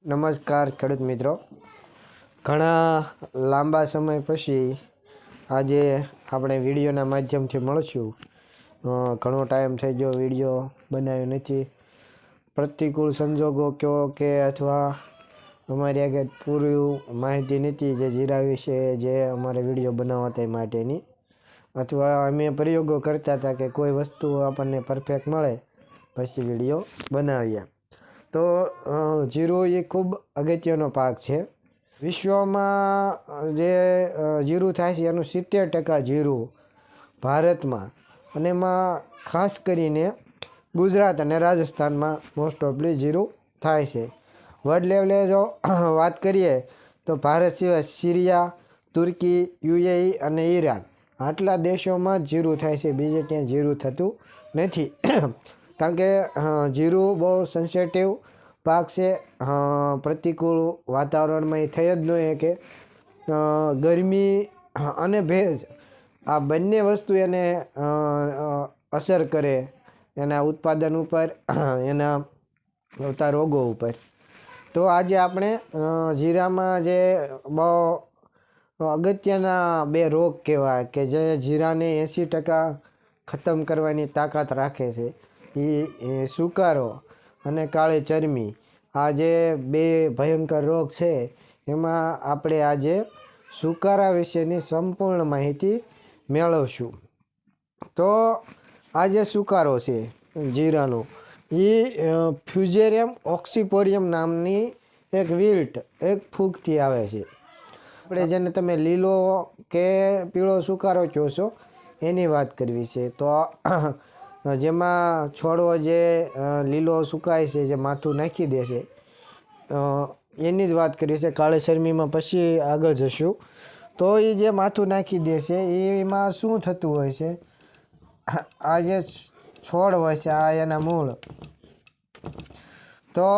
નમસ્કાર ખેડૂત મિત્રો, ઘણા લાંબા સમય પછી આજે આપણે વિડીયોના માધ્યમથી મળશું. ઘણો ટાઈમ થઈ ગયો વિડીયો બનાવ્યો નથી. પ્રતિકૂળ સંજોગો કહો કે અથવા અમારી આગળ પૂરી માહિતી નથી જે જીરા વિશે જે અમારે વિડીયો બનાવવા તે માટેની, અથવા અમે પ્રયોગો કરતા હતા કે કોઈ વસ્તુ આપણને પરફેક્ટ મળે પછી વિડીયો બનાવીએ. તો જીરું એ ખૂબ અગત્યનો પાક છે. વિશ્વમાં જે જીરું થાય છે એનું 70% જીરું ભારતમાં, અને એમાં ખાસ કરીને ગુજરાત અને રાજસ્થાનમાં મોસ્ટ ઓફલી જીરું થાય છે. વર્લ્ડ લેવલે જો વાત કરીએ તો ભારત સિવાય સિરિયા, તુર્કી, UAE અને ઈરાન આટલા દેશોમાં જ જીરું થાય છે. બીજે ક્યાંય જીરું થતું નથી. કારણ કે જીરું બહુ સેન્સિટિવ પાક છે. પ્રતિકૂળ વાતાવરણમાં એ થઈ જ નહીં કે ગરમી અને ભેજ આ બંને વસ્તુ એને અસર કરે એના ઉત્પાદન ઉપર, એના આવતા રોગો ઉપર. તો આજે આપણે જીરામાં જે બહુ અગત્યના બે રોગ કહેવાય કે જે જીરાને 80% ખતમ કરવાની તાકાત રાખે છે, એ સુકારો અને કાળી ચરમી. આ જે બે ભયંકર રોગ છે એમાં આપણે આજે સુકારા વિશેની સંપૂર્ણ માહિતી મેળવશું. તો આ જે સુકારો છે જીરાનો, એ ફ્યુઝેરિયમ ઓક્સીપોરિયમ નામની એક વિલ્ટ, એક ફૂગથી આવે છે. આપણે જેને તમે લીલો કે પીળો સુકારો કહો છો એની વાત કરવી છે. તો જેમાં છોડવો જે લીલો સુકાય છે, જે માથું નાખી દે છે, એની જ વાત કરવી છે. કાળી ચરમીમાં પછી આગળ જશું. તો એ જે માથું નાખી દે છે એમાં શું થતું હોય છે, આ જે છોડ હોય છે, આ એના મૂળ. તો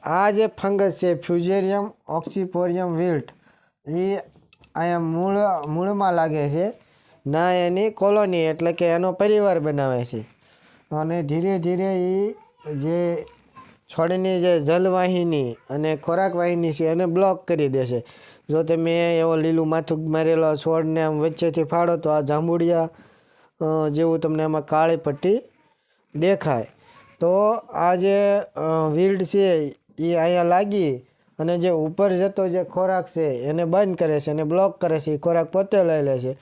આ જે ફંગસ છે ફ્યુઝેરિયમ ઓક્સીપોરિયમ વિલ્ટ, એ અહીંયા મૂળમાં લાગે છે, ના એની કોલોની એટલે કે એનો પરિવાર બનાવે છે. અને ધીરે ધીરે એ જે છોડની જે જલવાહિની અને ખોરાક વાહિની છે એને બ્લોક કરી દેશે. જો તમે એવો લીલું માથું મારેલો છોડને આમ વચ્ચેથી ફાડો તો આ જાંબુડિયા જેવું તમને આમાં કાળી પટ્ટી દેખાય. તો આ જે વિલ્ડ છે એ અહીંયા લાગી અને જે ઉપર જતો જે ખોરાક છે એને બંધ કરે છે અને બ્લોક કરે છે. એ ખોરાક પોતે લઈ લે છે,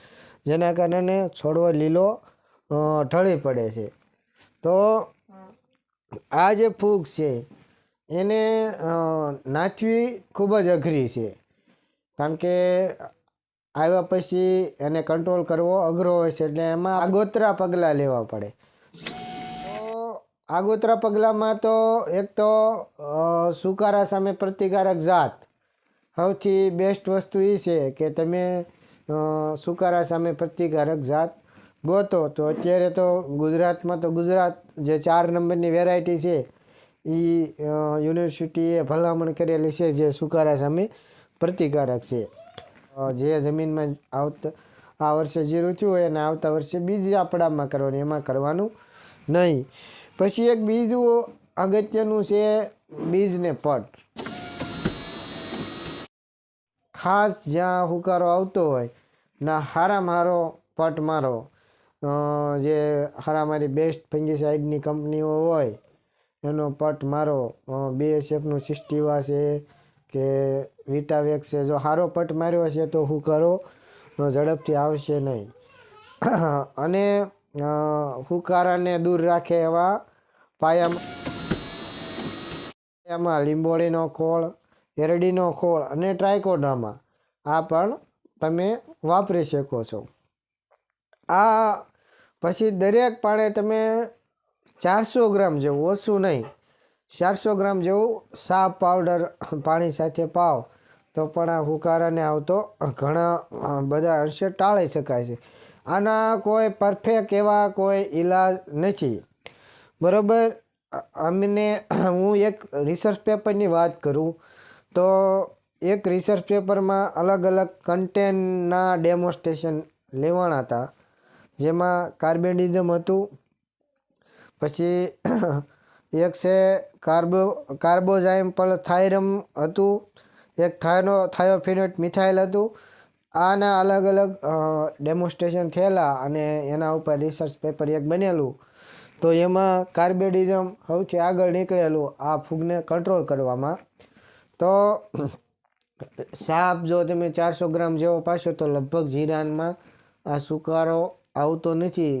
જેના કારણે છોડવો લીલો ઢળી પડે છે. તો આ જે ફૂગ છે એને નાથવી ખૂબ જ અઘરી છે, કારણ કે આવ્યા પછી એને કંટ્રોલ કરવો અઘરો હોય છે. એટલે એમાં આગોતરા પગલાં લેવા પડે. તો આગોતરા પગલાંમાં તો એક તો સુકારા સામે પ્રતિકારક જાત, સૌથી બેસ્ટ વસ્તુ એ છે કે તમે સુકારા સામે પ્રતિકારક જાત ગોતો. તો અત્યારે તો ગુજરાતમાં તો ગુજરાત જે 4 નંબરની વેરાયટી છે એ યુનિવર્સિટીએ ભલામણ કરેલી છે, જે સુકારા સામે પ્રતિકારક છે. જે જમીનમાં આ વર્ષે જીરું થયું હોય અને આવતા વર્ષે બીજા આપણામાં કરવાનું, એમાં કરવાનું નહીં. પછી એક બીજું અગત્યનું છે બીજને પટ. ખાસ જ્યાં હુકારો આવતો હોય ના હારામાં હારો પટ મારો. જે હારામારી બેસ્ટ ફંગીસાઇડની કંપનીઓ હોય એનો પટ મારો. BSFનું સિસ્ટીવા છે કે વિટાવેક્સ છે. જો સારો પટ માર્યો છે તો હુકારો ઝડપથી આવશે નહીં. અને હુકારાને દૂર રાખે એવા પાયામાં લીંબોળીનો ખોળ, એરડીનો ખોળ અને ટ્રાયકોડર્મા આ પણ તમે વાપરી શકો છો. આ પછી દરેક પાણે તમે 400 ગ્રામ જેવું, ઓછું નહીં, 400 ગ્રામ જેવું સાફ પાવડર પાણી સાથે પાવ તો પણ આ હુકારાને આવતો ઘણા બધા અંશે ટાળી શકાય છે. આના કોઈ પરફેક્ટ એવા કોઈ ઈલાજ નથી, બરાબર. હું એક રિસર્ચ પેપરની વાત કરું તો એક રિસર્ચ પેપરમાં અલગ અલગ કન્ટેનના ડેમોન્સ્ટ્રેશન લેવાના હતા, જેમાં કાર્બેન્ડિઝમ હતું, પછી એક છે કાર્બોઝાઇમ થાયરમ હતું, એક થાયોફિનેટ મિથાઇલ હતું. આના અલગ અલગ ડેમોન્સ્ટ્રેશન થયેલા અને એના ઉપર રિસર્ચ પેપર એક બનેલું. તો એમાં કાર્બેડિઝમ સૌથી આગળ નીકળેલું આ ફૂગને કંટ્રોલ કરવામાં. તો સાપ જો તમે 400 ગ્રામ જેવો પાશો તો લગભગ જીરાનમાં આ સુકારો આવતો નથી.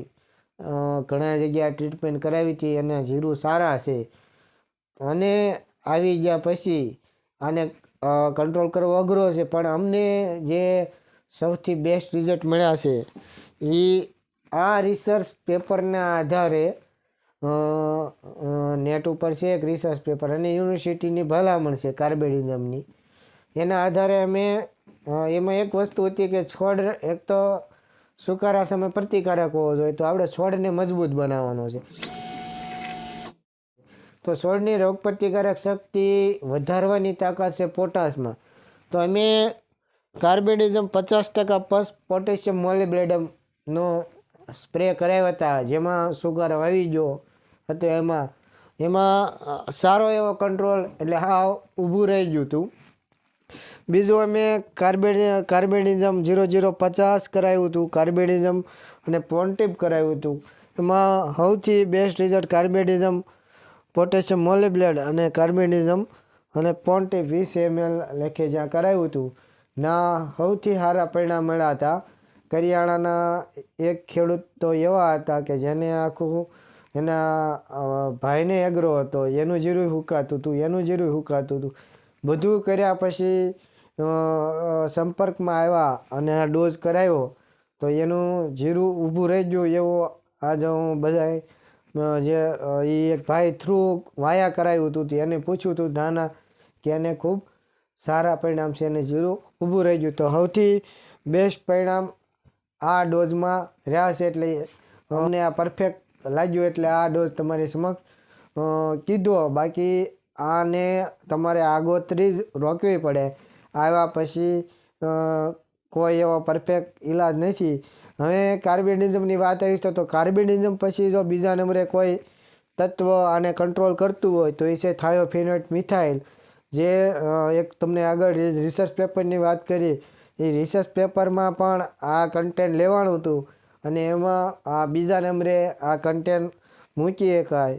ઘણા જગ્યાએ ટ્રીટમેન્ટ કરાવી હતી અને જીરું સારા છે. અને આવી ગયા પછી આને કંટ્રોલ કરવો અઘરો છે, પણ અમને જે સૌથી બેસ્ટ રિઝલ્ટ મળ્યા છે એ આ રિસર્ચ પેપરના આધારે નેટ ઉપર છે એક રિસર્ચ પેપર અને યુનિવર્સિટીની ભલામણ છે કાર્બેડિઝમની. એના આધારે અમે એમાં એક વસ્તુ હતી કે છોડ એક તો સુકારા સામે પ્રતિકારક હોવો જોઈએ, તો આપણે છોડને મજબૂત બનાવવાનો છે. તો છોડની રોગપ્રતિકારક શક્તિ વધારવાની તાકાત છે પોટાશમાં. તો અમે કાર્બેડિઝમ 50% પ્લસ પોટેશિયમ મોલિબ્ડેનમનો સ્પ્રે કરાવ્યા હતા, જેમાં સુકારો આવી ગયો હતો. એમાં સારો એવો કંટ્રોલ, એટલે હા ઊભું રહી ગયું હતું. બીજું અમે કાર્બેડિઝમ 0050 કરાવ્યું હતું, કાર્બેડિઝમ અને પોન્ટીપ કરાવ્યું હતું. એમાં સૌથી બેસ્ટ રિઝલ્ટ કાર્બેડિઝમ પોટેશિયમ મોલિબ્ડેનમ અને કાર્બેડિઝમ અને પોન્ટીપ 20 ml લેખે જ્યાં કરાવ્યું હતું ના સૌથી સારા પરિણામ મળ્યા હતા. કરિયાણાના એક ખેડૂત તો એવા હતા કે જેને આખું એના ભાઈને એગ્રો હતો, એનું જીરું હુકાતું હતું. બધું કર્યા પછી સંપર્કમાં આવ્યા અને આ ડોઝ કરાવ્યો તો એનું જીરું ઊભું રહી ગયું. એવું આજે હું બધા જે એ એક ભાઈ થ્રુ વાયા કરાવ્યું હતું એને પૂછ્યું હતું નાના કે એને ખૂબ સારા પરિણામ છે અને જીરું ઊભું રહી ગયું. તો સૌથી બેસ્ટ પરિણામ આ ડોઝમાં રહ્યા છે. એટલે અમને આ પરફેક્ટ લાગ્યું એટલે આ ડોઝ તમારી સમક્ષ કીધો. બાકી આને તમારે આગોતરી જ રોકવી પડે. આવ્યા પછી કોઈ એવો પરફેક્ટ ઈલાજ નથી. હવે કાર્બેડિઝમની વાત આવી તો કાર્બેડિઝમ પછી જો બીજા નંબરે કોઈ તત્વ આને કંટ્રોલ કરતું હોય તો એ છે થાયોફિનેટ મિથાઇલ, જે એક તમને આગળ રિસર્ચ પેપરની વાત કરી. એ રિસર્ચ પેપરમાં પણ આ કન્ટેન્ટ લેવાનું હતું અને એમાં આ બીજા નંબરે આ કન્ટેન્ટ મૂકી શકાય.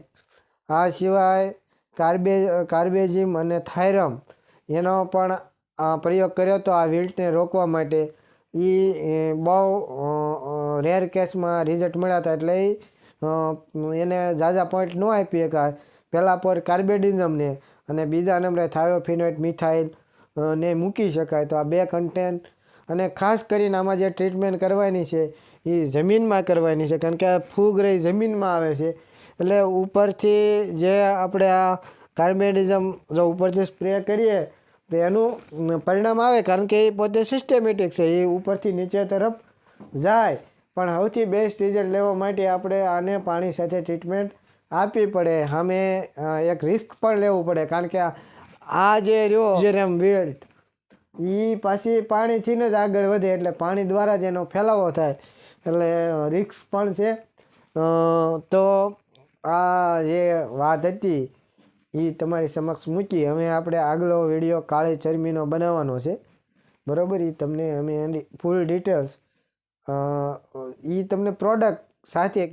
આ સિવાય કાર્બેઝિમ અને થાયરમ એનો પણ પ્રયોગ કર્યો હતો આ વિલ્ટને રોકવા માટે. એ બહુ રેર કેસમાં રિઝલ્ટ મળ્યા હતા, એટલે એને ઝાઝા પોઈન્ટ ન આપી શકાય. પહેલાં પર કાર્બેડિઝમને અને બીજા નંબરે થાયોફિનેટ મિથાઇલ ને મૂકી શકાય. તો આ બે કન્ટેન્ટ અને ખાસ કરીને આમાં જે ટ્રીટમેન્ટ કરવાની છે એ જમીનમાં કરવાની છે, કારણ કે આ ફૂગ રહી જમીનમાં આવે છે. એટલે ઉપરથી જે આપણે આ કાર્બેડિઝમ જો ઉપરથી સ્પ્રે કરીએ તો એનું પરિણામ આવે, કારણ કે એ પોતે સિસ્ટેમેટિક છે, એ ઉપરથી નીચે તરફ જાય. પણ સૌથી બેસ્ટ રિઝલ્ટ લેવા માટે આપણે આને પાણી સાથે ટ્રીટમેન્ટ આપવી પડે. સામે એક રિસ્ક પણ લેવું પડે, કારણ કે આ જે રહ્યો જેરેમ વિલ્ટ એ પાછી પાણીથી જ આગળ વધે, એટલે પાણી દ્વારા જ એનો ફેલાવો થાય, એટલે રિસ્ક પણ છે. તો આ જે વાત હતી એ તમારી સમક્ષ મૂકી. હવે આપણે આગલો વિડીયો કાળી ચરમીનો બનાવવાનો છે, બરાબર. એ તમને અમે એની ફૂલ ડિટેલ્સ એ તમને પ્રોડક્ટ સાથે